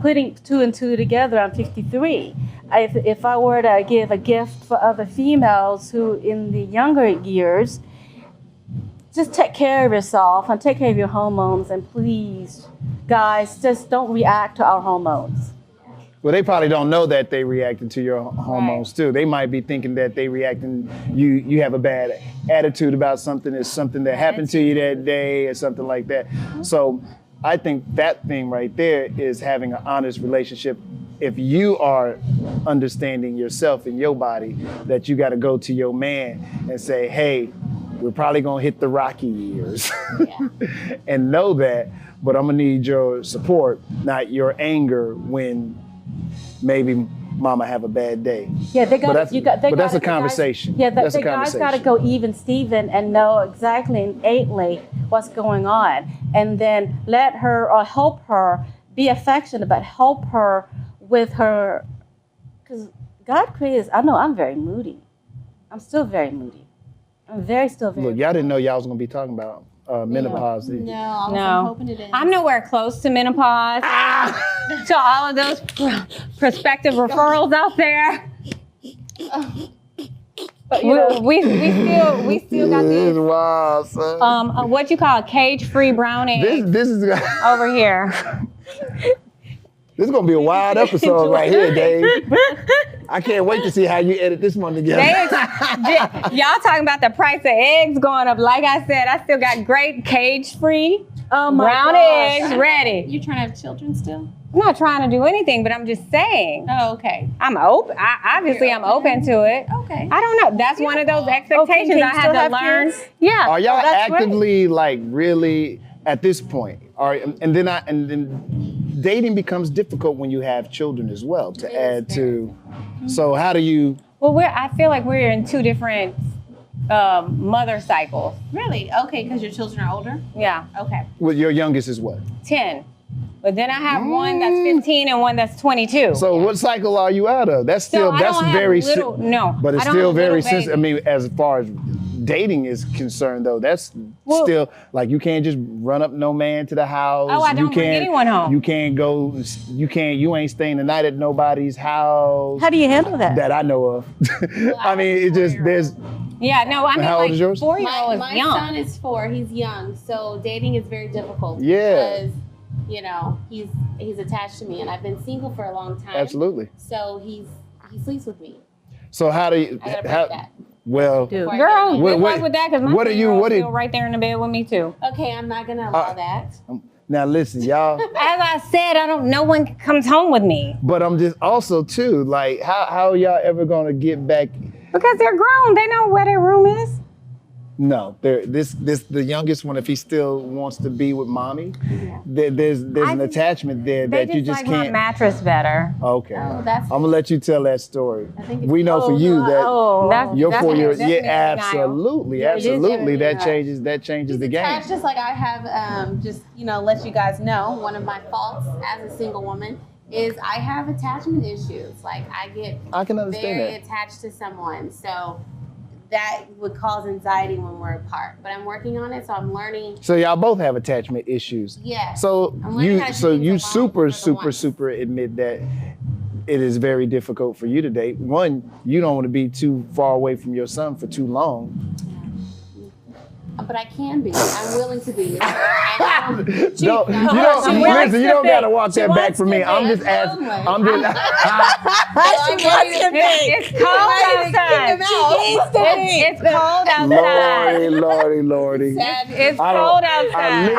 putting 2 and 2 together, I'm 53. If I were to give a gift for other females who in the younger years, just take care of yourself and take care of your hormones, and please, guys, just don't react to our hormones. Well, they probably don't know that they reacting to your hormones too. They might be thinking that they reacting. You have a bad attitude about something. It's something that happened to you that day or something like that. So I think that thing right there is having an honest relationship. If you are understanding yourself and your body, that you got to go to your man and say, hey, we're probably going to hit the rocky years and know that, but I'm going to need your support, not your anger when maybe mama have a bad day. Yeah, they got. But that's a conversation. The guys got to go even Steven and know exactly innately what's going on, and then let her or help her be affectionate, but help her with her, because God created. I know I'm very moody. I'm still very moody. Still very. Look, y'all didn't know y'all was gonna be talking about menopause. Did you? No, I'm hoping it is. I'm nowhere close to menopause. To all of those prospective referrals out there. But we still got This is these wild, son. what you call cage-free brown eggs This is over here. this is gonna be a wild episode right here, Dave. I can't wait to see how you edit this one together. Y'all talking about the price of eggs going up. Like I said, I still got great cage-free brown eggs ready. You trying to have children still? I'm not trying to do anything, but I'm just saying. Oh, okay. I'm open. I'm open to it. Okay. I don't know. That's one of those expectations can you I had still to have learn. kids? Yeah. Are y'all that's great. actively like really at this point? And then dating becomes difficult when you have children as well to add to. So how do you? Well, I feel like we're in two different mother cycles. Really? Okay, because your children are older? Yeah. Okay. Well, your youngest is what? 10. But then I have one that's 15 and one that's 22. So what cycle are you out of? That's still So I don't have very little, no. But it's I don't still have very little sensitive. I babies. mean, as far as dating is concerned, though, that's still like you can't just run up no man to the house. Oh, I don't bring anyone home. You can't go. You ain't staying the night at nobody's house. How do you handle that? That I know of. I mean, it just there's. Yeah, no, I mean, How old is yours? 4-year-old is My young. son is 4. He's young, so dating is very difficult. Yeah. Because, he's attached to me, and I've been single for a long time. Absolutely. So he sleeps with me. So how do you? I gotta break that. Well, Dude. Girl, Wait, good wait. luck with that because my What are you- 3-year-old's what are- still right there in the bed with me too. Okay, I'm not gonna allow that. now listen, y'all. As I said, no one comes home with me But I'm just also too like, how are y'all ever gonna get back? because they're grown. They know where their room is. No, the youngest one, if he still wants to be with mommy, there's an attachment there They that you just like my can't. mattress better. Okay, Oh, I'm that's gonna let you tell that story. I think it's- We know for you that That's, your that's 4-year-old, that's yeah, me, Niall. absolutely, it is absolutely, that definitely changes the He's game. attached, just like I have, just let you guys know, one of my faults as a single woman is I have attachment issues. Like I get I can understand very that. attached to someone, so that would cause anxiety when we're apart. But I'm working on it, so I'm learning. So y'all both have attachment issues. Yeah. So I'm learning how to do things alone super for the once. super admit that it is very difficult for you to date. One, you don't want to be too far away from your son for too long. But I can be. I'm willing to be. You don't gotta walk that back for me. I'm just asking. It's cold outside. It's cold outside. Lordy. It's cold outside.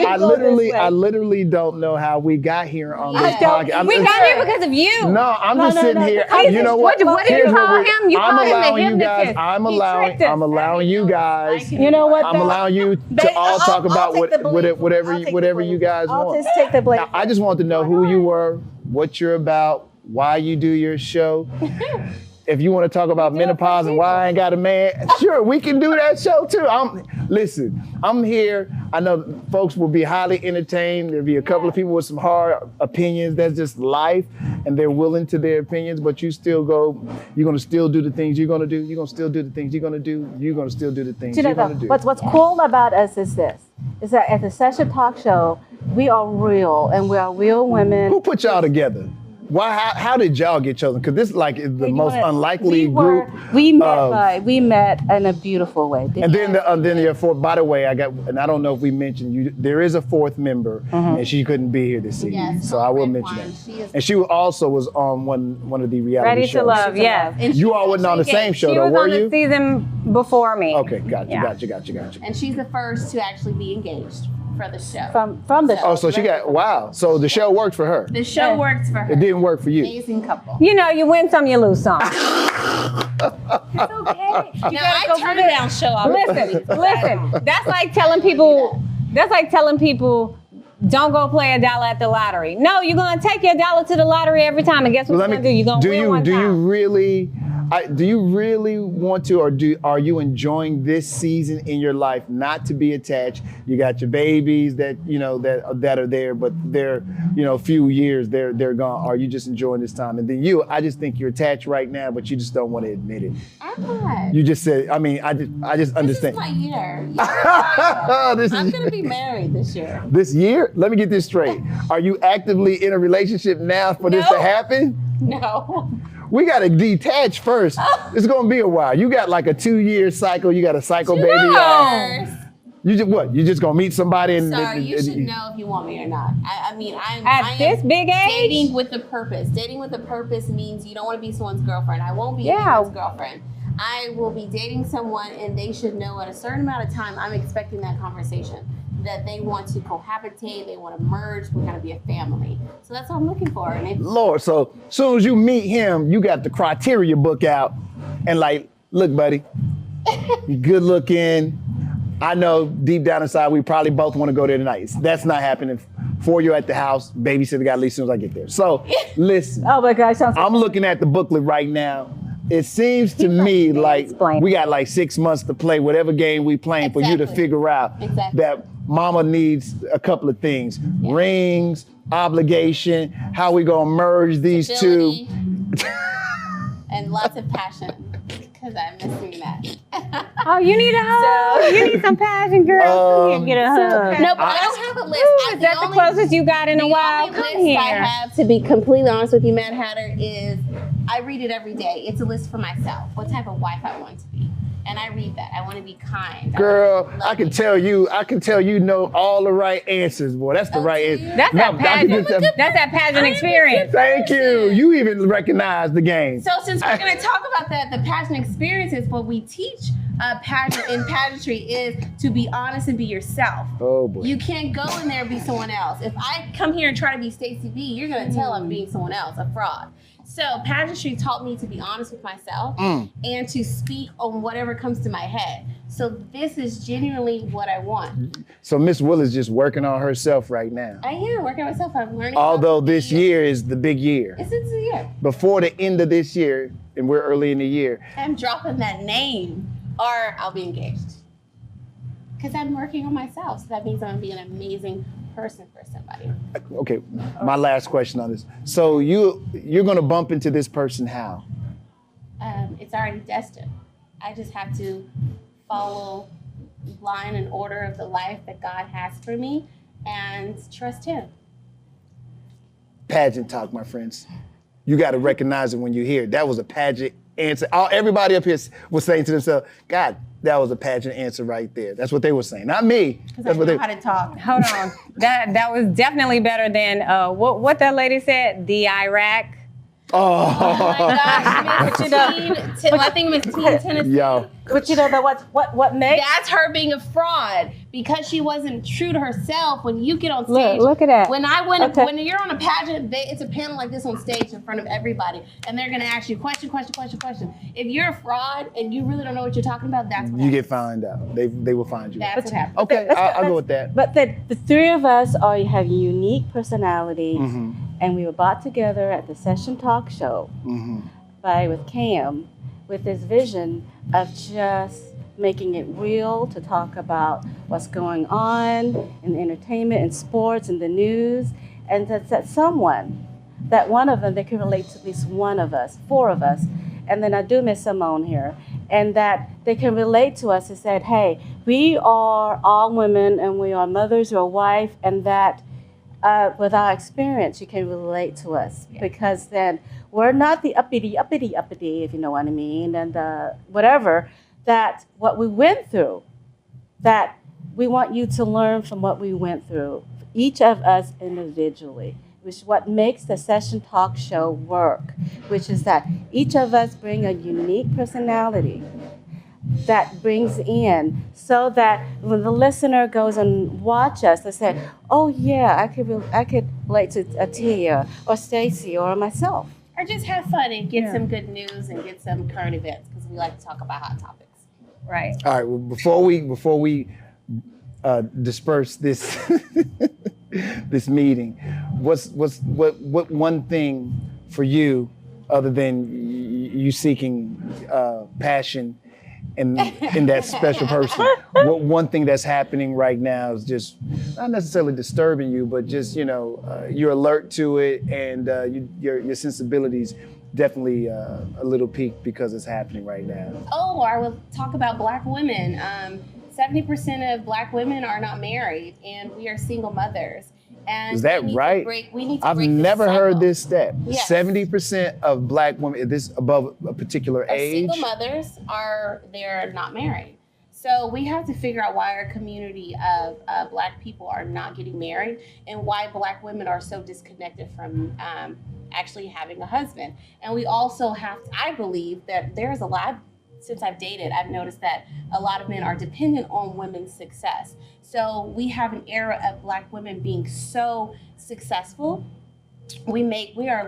I literally don't know how we got here on this podcast. We got here because of you. No, I'm just sitting here. You know what? What did you call him? You called him the hypnotist. I'm allowing you guys. You know what? I'm allowing you to all talk about whatever you guys I'll want. just take the blame. Now, I just want to know who you were, what you're about, why you do your show. If you want to talk about menopause and why I ain't got a man, sure, we can do that show too. I'm here. I know folks will be highly entertained. There'll be a couple of people with some hard opinions. That's just life, and they're willing to their opinions, but you still go, you're going to still do the things you're going to do. You're going to still do the things you're going to do. You're going to still do the things you're going to do. What's cool about us is this, is that at the Session Talk Show, we are real, and we are real women. Who put y'all together? Why? How did y'all get chosen? Because this is like the most unlikely group. We met in a beautiful way. And then your fourth. By the way, I don't know if we mentioned you. There is a fourth member, and she couldn't be here this season, Yes, so I will mention that. And she also was on one of the reality shows. Ready to Love, yes. You all wasn't on the same show, though, were you? She was on the season before me. Okay, gotcha. And she's the first to actually be engaged for the show. From the show. Oh, so she got, so the show worked for her. The show works for her. It didn't work for you. Amazing couple. You know, you win some, you lose some. It's okay. I turn it down show. Listen. That's like telling people, don't go play $1 at the lottery. No, you're gonna take your $1 to the lottery every time, and guess what you're gonna do? You're gonna win one time. Do you really want to, or are you enjoying this season in your life not to be attached? You got your babies that are there, but they're a few years they're gone. Are you just enjoying this time? And then I just think you're attached right now, but you just don't want to admit it. I'm not. You just said, I just understand. This is my year. I'm gonna be married this year. This year? Let me get this straight. Are you actively in a relationship now for this to happen? No. We got to detach first. It's going to be a while. You got like a 2-year cycle. You got a cycle baby. You just going to meet somebody and... Sorry, you should know if you want me or not. I'm this big age? Dating with a purpose. Dating with a purpose means you don't want to be someone's girlfriend. I won't be anyone's girlfriend. I will be dating someone, and they should know at a certain amount of time I'm expecting that conversation. That they want to cohabitate, they want to merge, we're going to be a family. So that's what I'm looking for. Lord, so as soon as you meet him, you got the criteria book out and like, look, buddy, you good looking. I know deep down inside, we probably both want to go there tonight. That's not happening for you at the house. Babysitter got to leave as soon as I get there. So listen, oh my gosh, I'm looking at the booklet right now. It seems to me like we got like 6 months to play whatever game we playing for you to figure out that mama needs a couple of things. Yeah. Rings, obligation, how we gonna merge these two. And lots of passion, because I'm missing that. Oh, you need a hug. You need some passion, girl. Come here, get a hug. No, but I don't have a list. Is that the closest you got in a while? The only list I have, to be completely honest with you, Mad Hatter, is I read it every day. It's a list for myself. What type of wife I want to be. And I read that. I want to be kind. Girl, I can tell you know all the right answers, boy. That's the right answer. That's that pageant. That's that pageant experience. Thank you. You even recognize the game. So since we're going to talk about that, the pageant experience is what we teach in pageantry is to be honest and be yourself. Oh boy. You can't go in there and be someone else. If I come here and try to be Stacy B, you're going to tell I'm being someone else, a fraud. So pageantry taught me to be honest with myself and to speak on whatever comes to my head. So this is genuinely what I want. So Miss Willis just working on herself right now. I am working on myself. I'm learning. Although this year is the big year. It's the year. Before the end of this year, and we're early in the year. I'm dropping that name or I'll be engaged. Because I'm working on myself. So that means I'm going to be an amazing person for somebody. Okay, my last question on this. So you're gonna bump into this person how? It's already destined. I just have to follow line and order of the life that God has for me and trust Him. Pageant talk, my friends. you got to recognize it when you hear it. That was a pageant answer. Everybody up here was saying to themselves, God, that was a pageant answer right there. That's what they were saying, not me. That's what I know how to talk. Hold on. That was definitely better than what that lady said, the Iraq. Oh my gosh, Miss Teen, I think Miss Teen Tennessee. Yo. But you know what makes That's her being a fraud because she wasn't true to herself. When you get on stage, Look at that. When you're on a pageant, it's a panel like this on stage in front of everybody, and they're gonna ask you question. If you're a fraud and you really don't know what you're talking about, that's what You happens. get found out. They will find you. That's what happens. Okay, I'll go with that. But the three of us have unique personalities, and we were brought together at the Session Talk Show with Cam, with this vision of just making it real, to talk about what's going on in entertainment and sports and the news, and that one of them, they can relate to at least one of us, four of us. And then I do miss Symone here. And that they can relate to us and said, hey, we are all women and we are mothers or wife, and that with our experience, you can relate to us because then we're not the uppity, if you know what I mean, and whatever, that what we went through, that we want you to learn from what we went through, each of us individually, which is what makes the Session Talk Show work, which is that each of us bring a unique personality that brings in, so that when the listener goes and watch us, they say, oh yeah, I could relate to Atia or Stacy or myself. Or just have fun and get some good news and get some current events because we like to talk about hot topics. Right. All right. Well, before we disperse this this meeting, what one thing for you, other than you seeking passion in that special person, what one thing that's happening right now is just not necessarily disturbing you, but just you're alert to it, and your sensibilities definitely a little peaked because it's happening right now. Oh, I will talk about Black women. 70% of Black women are not married, and we are single mothers. And is that right? I've never heard this stat. Yes. 70% of Black women, is this above a particular age? Single mothers they're not married. So we have to figure out why our community of Black people are not getting married, and why Black women are so disconnected from actually having a husband. And we also I believe that there's a lot, since I've dated, I've noticed that a lot of men are dependent on women's success. So we have an era of Black women being so successful. We are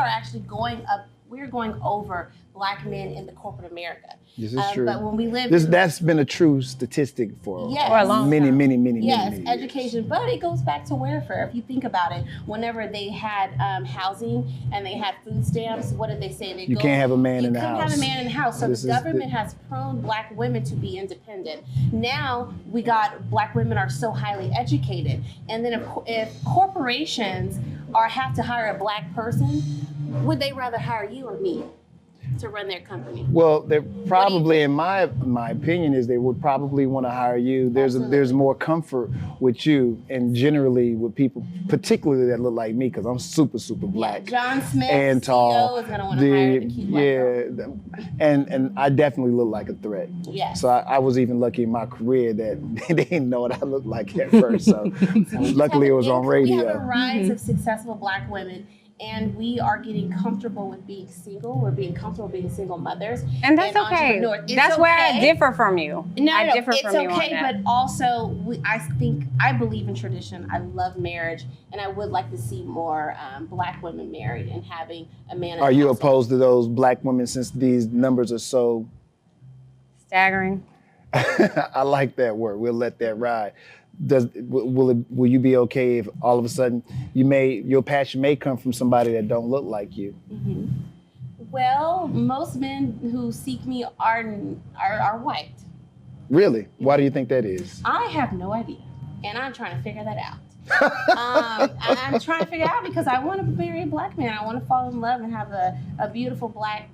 actually going up. We're going over Black men in the corporate America. This is true. But when we live, that's been a true statistic for a long many time. many education, but it goes back to welfare. If you think about it, whenever they had housing and they had food stamps, what did they say? You can't have a man in the house. You couldn't have a man in the house. So the government has prone Black women to be independent. Now we got Black women are so highly educated, and then if corporations have to hire a Black person, would they rather hire you or me to run their company? Well, they're probably, in my opinion, is they would probably want to hire you. There's more comfort with you, and generally with people, particularly that look like me, because I'm super Black. John Smith, and tall. CEO, is going to want to hire the cute Black girl. and I definitely look like a threat. Yes. So I was even lucky in my career that they didn't know what I looked like at first. So luckily it was on radio. We have a rise of successful Black women. And we are getting comfortable with being single. We're being comfortable being single mothers. And that's okay. That's where I differ from you. I differ from you on that. It's okay, but also I believe in tradition. I love marriage, and I would like to see more Black women married and having a man. Are you opposed to those Black women since these numbers are so staggering? I like that word. We'll let that ride. Will you be okay if all of a sudden your passion may come from somebody that don't look like you? Mm-hmm. Well, most men who seek me are white. Really? Why do you think that is? I have no idea, and I'm trying to figure that out. I'm trying to figure it out because I want to marry a Black man. I want to fall in love and have a beautiful Black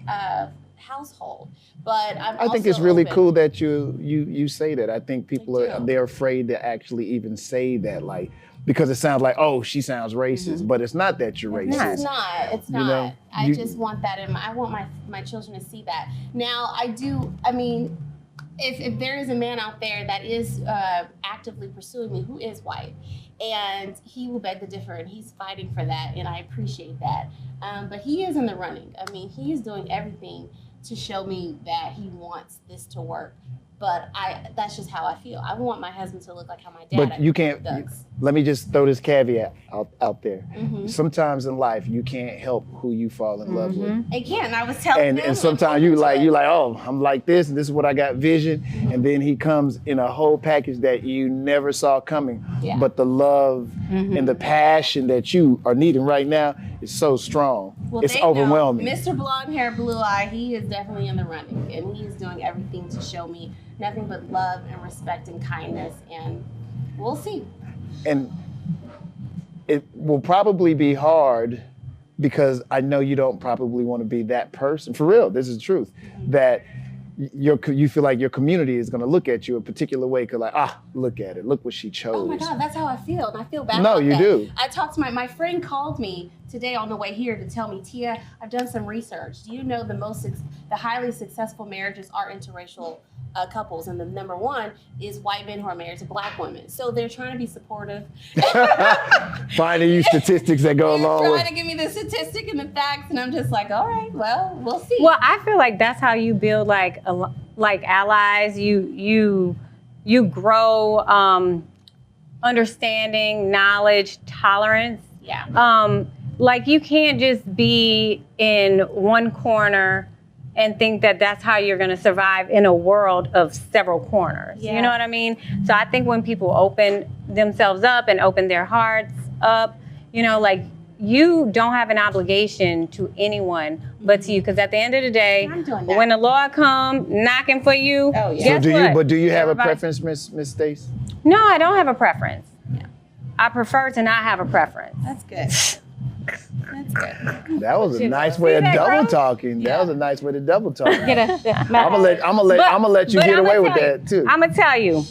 household. But I think it's really cool that you say that. I think people they're afraid to actually even say that. Like, because it sounds like, oh, she sounds racist, but it's not that you're racist. It's not. It's not. You know, I just want that I want my children to see that. Now, I mean, if there is a man out there that is actively pursuing me who is white, and he will beg to differ, and he's fighting for that, and I appreciate that. But he is in the running. I mean, he is doing everything to show me that he wants this to work. But that's just how I feel. I want my husband to look like how my dad But you can't, does. let me just throw this caveat out there. Sometimes in life, you can't help who you fall in love with. It can. I was telling him. And sometimes you like, oh, I'm like this, and this is what I got vision. And then he comes in a whole package that you never saw coming. Yeah. But the love and the passion that you are needing right now is so strong. Well, it's overwhelming. Mr. Blonde Hair, Blue Eye, he is definitely in the running, and he is doing everything to show me nothing but love and respect and kindness, and we'll see. And it will probably be hard because I know you don't probably want to be that person. For real, this is the truth. That you feel like your community is going to look at you a particular way because look at it. Look what she chose. Oh my God, that's how I feel, and I feel bad No, about you that. do. I talked to my friend called me today on the way here to tell me, Tia, I've done some research. Do you know the highly successful marriages are interracial couples, and the number one is white men who are married to black women. So they're trying to be supportive. Finding you statistics that go along They're with. trying to give me the statistic and the facts, and I'm just like, all right, well, we'll see. Well, I feel like that's how you build like allies. You grow understanding, knowledge, tolerance. Yeah. Like you can't just be in one corner and think that that's how you're going to survive in a world of several corners. Yeah. You know what I mean? So I think when people open themselves up and open their hearts up, like you don't have an obligation to anyone but to you. Because at the end of the day, I'm doing that. when the Lord come knocking for you, Oh, yeah. guess what? Do you have Everybody- a preference, Miss Stace? No, I don't have a preference. Yeah. I prefer to not have a preference. That's good. That's good. That was a nice way of that, double bro? talking. That was a nice way to double talk. I'm Get gonna let you get away with that too. I'm gonna tell you,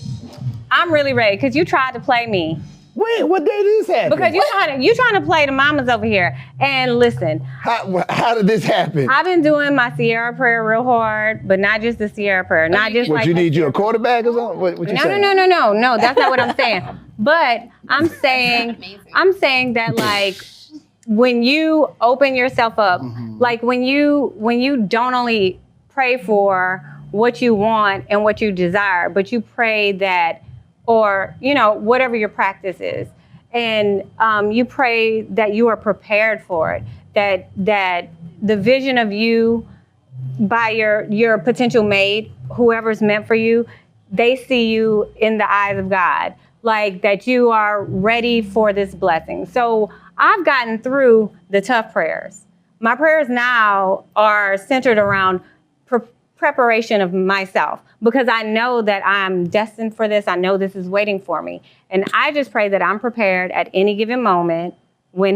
I'm really ready because you tried to play me. Wait, what day did this happen? Because you trying to play the mamas over here. And listen, How did this happen? I've been doing my Sierra prayer real hard, but not just the Sierra prayer, not just What, like you need you a quarterback or something? What you saying? No, that's not what I'm saying. But I'm saying that like when you open yourself up, like when you don't only pray for what you want and what you desire, but you pray that, or whatever your practice is, and you pray that you are prepared for it, that the vision of you by your potential mate, whoever's meant for you, they see you in the eyes of God, like that you are ready for this blessing. So I've gotten through the tough prayers. My prayers now are centered around preparation of myself, because I know that I'm destined for this. I know this is waiting for me. And I just pray that I'm prepared at any given moment when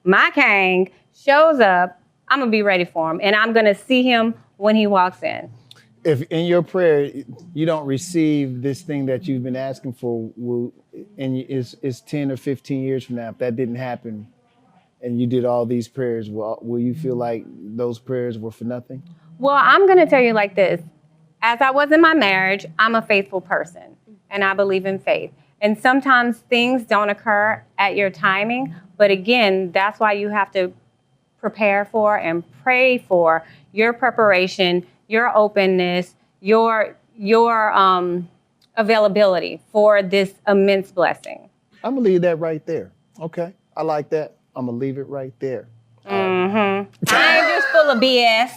my king, shows up. I'm going to be ready for him, and I'm going to see him when he walks in. If in your prayer you don't receive this thing that you've been asking for, and it's 10 or 15 years from now, if that didn't happen and you did all these prayers, will you feel like those prayers were for nothing? Well, I'm going to tell you like this. As I was in my marriage, I'm a faithful person, and I believe in faith. And sometimes things don't occur at your timing, but again, that's why you have to prepare for and pray for your preparation, your openness, your availability for this immense blessing. I'm gonna leave that right there. Okay, I like that. I'm gonna leave it right there. I ain't just full of BS.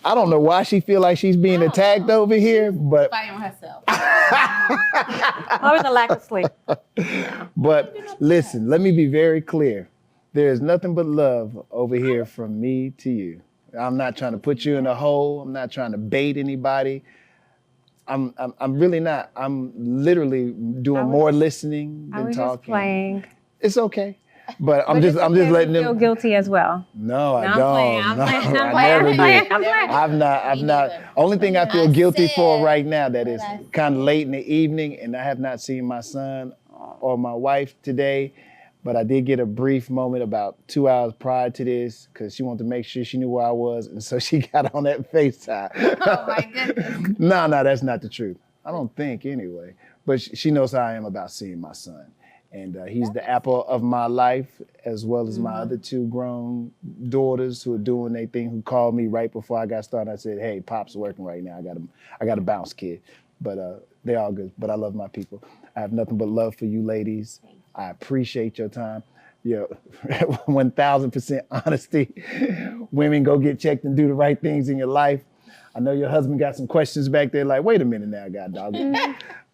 I don't know why she feel like she's being attacked over here, but Fighting herself. Always a lack of sleep. But listen, let me be very clear. There is nothing but love over here from me to you. I'm not trying to put you in a hole. I'm not trying to bait anybody. I'm really not. I'm literally doing more listening I than was talking. just playing. It's okay. But I'm just okay, letting feel them. guilty as well. No, I I'm don't. playing, I'm No, playing, I'm I playing, never I'm playing, did. I'm playing. I've not. neither. Only thing I feel I guilty for said right now that is what I kind of late in the evening, and I have not seen my son or my wife today, but I did get a brief moment about 2 hours prior to this because she wanted to make sure she knew where I was, and so she got on that FaceTime. Oh my goodness. No, that's not the truth. I don't think anyway. But she knows how I am about seeing my son. And he's the apple of my life, as well as my other 2 grown daughters who are doing their thing, who called me right before I got started. I said, hey, Pop's working right now. I got to bounce, kid. But they're all good. But I love my people. I have nothing but love for you ladies. I appreciate your time. 1,000% honesty. Women, go get checked and do the right things in your life. I know your husband got some questions back there like, wait a minute now, God dog.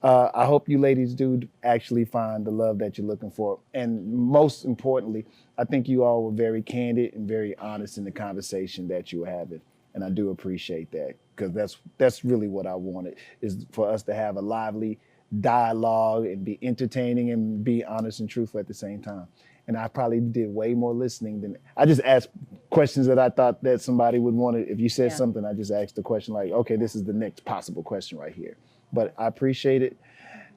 I hope you ladies do actually find the love that you're looking for. And most importantly, I think you all were very candid and very honest in the conversation that you were having. And I do appreciate that, because that's really what I wanted, is for us to have a lively dialogue and be entertaining and be honest and truthful at the same time. And I probably did way more listening than I just asked questions that I thought that somebody would want to. If you said something, I just asked the question like, okay, this is the next possible question right here. But I appreciate it.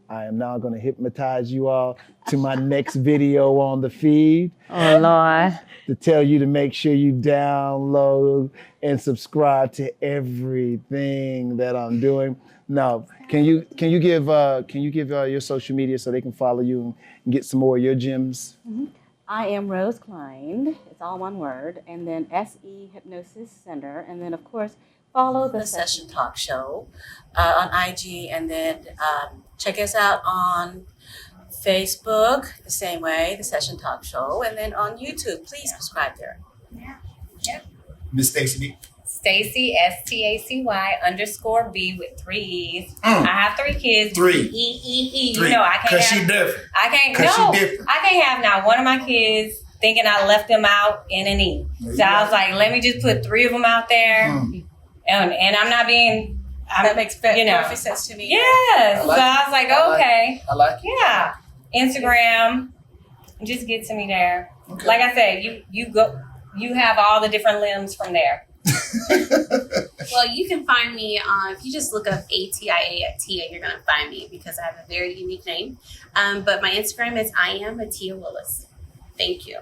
I am now going to hypnotize you all to my next video on the feed. Oh, Lord. To tell you to make sure you download and subscribe to everything that I'm doing. Now, can you give your social media so they can follow you and get some more of your gems? Mm-hmm. I am Rose Klien. It's all one word. And then SE Hypnosis Center. And then, of course, follow the Session Talk Show on IG. And then check us out on Facebook, the same way, the Session Talk Show. And then on YouTube, please subscribe there. Miss Stacy. Stacy, STACY_B with 3 E's. I have 3 kids. 3. E. Three. You know, I can't Cause have. she different. I can't. Cause No, she different. I can't have not one of my kids thinking I left them out in an E. So I was like, let me just put 3 of them out there, and I'm not being. That makes perfect sense to me. Yes. So I was like, okay. I like it. Yeah. Instagram, just get to me there. Okay. Like I said, you have all the different limbs from there. Well, you can find me if you just look up ATIA at Tia, you're going to find me because I have a very unique name. But my Instagram is I am Atia Willis. Thank you.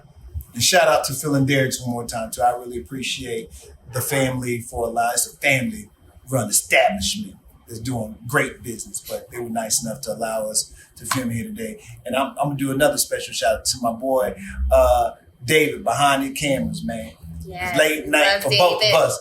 And shout out to Phil and Derek one more time too. I really appreciate the family for allowing. It's a family run establishment that's doing great business, but they were nice enough to allow us to film here today. And I'm gonna do another special shout out to my boy David behind the cameras, man. Yes. Late night Love for both David. of us.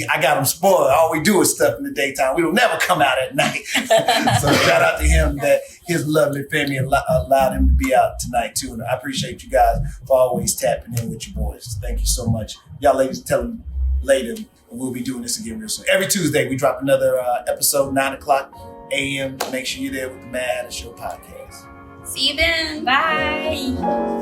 I got him spoiled. All we do is stuff in the daytime. We don't never come out at night. So shout out to him that his lovely family allowed him to be out tonight too. And I appreciate you guys for always tapping in with your boys. Thank you so much. Y'all ladies, tell them later, and we'll be doing this again real soon. Every Tuesday we drop another episode, 9:00 a.m. Make sure you're there with the Mad Hatter Show podcast. See you then. Bye.